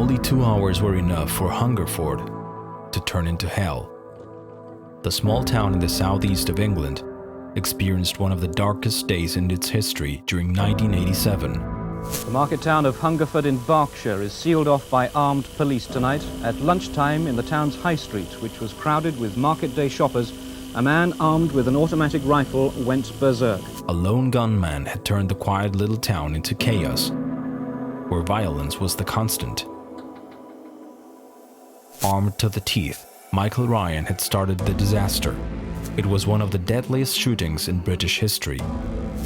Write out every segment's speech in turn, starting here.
only 2 hours were enough for Hungerford to turn into hell. The small town in the southeast of England experienced one of the darkest days in its history during 1987. The market town of Hungerford in Berkshire is sealed off by armed police tonight. At lunchtime in the town's high street, which was crowded with market day shoppers, a man armed with an automatic rifle went berserk. A lone gunman had turned the quiet little town into chaos, where violence was the constant. Armed to the teeth, Michael Ryan had started the disaster. It was one of the deadliest shootings in British history.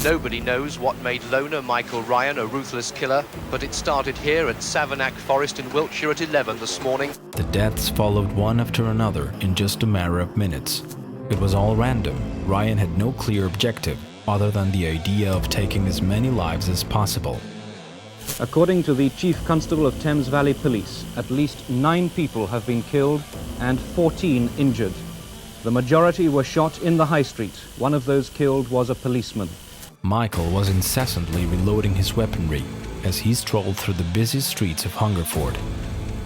Nobody knows what made loner Michael Ryan a ruthless killer, but it started here at Savernake Forest in Wiltshire at 11 this morning. The deaths followed one after another in just a matter of minutes. It was all random. Ryan had no clear objective other than the idea of taking as many lives as possible. According to the Chief Constable of Thames Valley Police, at least 9 people have been killed and 14 injured. The majority were shot in the high street. One of those killed was a policeman. Michael was incessantly reloading his weaponry as he strolled through the busy streets of Hungerford.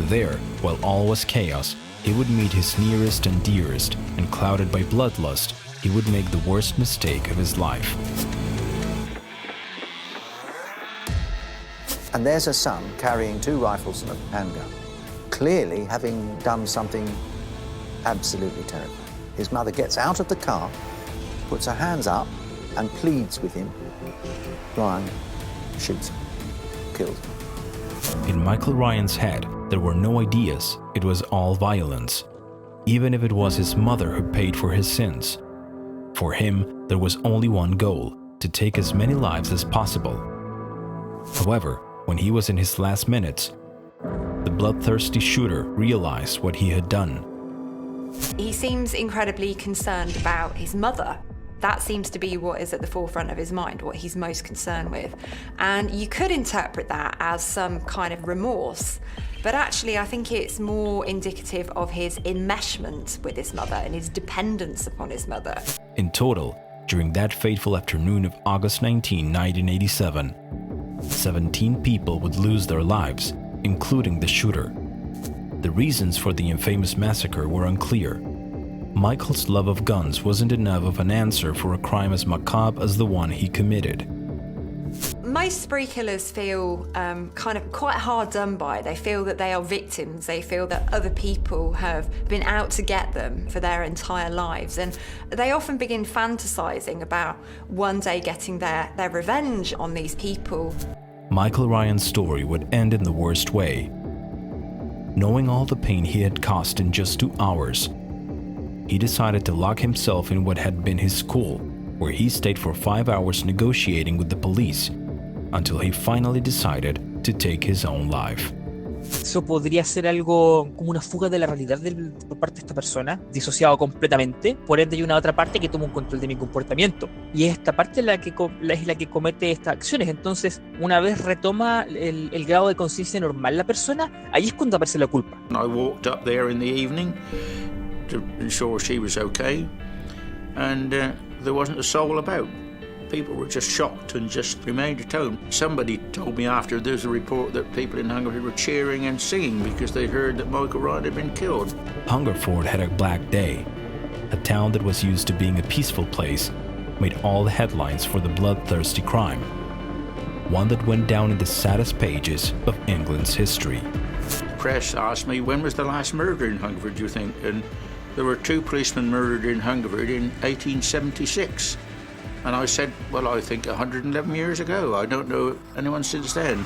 There, while all was chaos, he would meet his nearest and dearest, and clouded by bloodlust, he would make the worst mistake of his life. And there's a son carrying 2 rifles and a handgun, clearly having done something absolutely terrible. His mother gets out of the car, puts her hands up, and pleads with him. Ryan shoots him, kills him. In Michael Ryan's head, there were no ideas. It was all violence, even if it was his mother who paid for his sins. For him, there was only one goal: to take as many lives as possible. However, when he was in his last minutes, the bloodthirsty shooter realized what he had done. He seems incredibly concerned about his mother. That seems to be what is at the forefront of his mind, what he's most concerned with. And you could interpret that as some kind of remorse, but actually I think it's more indicative of his enmeshment with his mother and his dependence upon his mother. In total, during that fateful afternoon of August 19, 1987, 17 people would lose their lives, including the shooter. The reasons for the infamous massacre were unclear. Michael's love of guns wasn't enough of an answer for a crime as macabre as the one he committed. Most spree killers feel kind of quite hard done by. They feel that they are victims. They feel that other people have been out to get them for their entire lives. And they often begin fantasizing about one day getting their revenge on these people. Michael Ryan's story would end in the worst way. Knowing all the pain he had caused in just 2 hours, he decided to lock himself in what had been his school, where he stayed for 5 hours negotiating with the police, until he finally decided to take his own life. Eso podría ser algo como una fuga de la realidad por parte de esta persona, disociado completamente. Por ende hay una otra parte que toma un control de mi comportamiento, y esta parte es la que comete estas acciones. Entonces, una vez retoma el grado de conciencia normal la persona, ahí es cuando aparece la culpa. I walked up there in the evening to ensure she was okay, and there wasn't a soul about. People were just shocked and just remained at home. Somebody told me after there's a report that people in Hungerford were cheering and singing because they heard that Michael Ryan had been killed. Hungerford had a black day. A town that was used to being a peaceful place made all the headlines for the bloodthirsty crime, one that went down in the saddest pages of England's history. The press asked me, when was the last murder in Hungerford, do you think? And there were 2 policemen murdered in Hungerford in 1876. And I said, well, I think 111 years ago. I don't know anyone since then.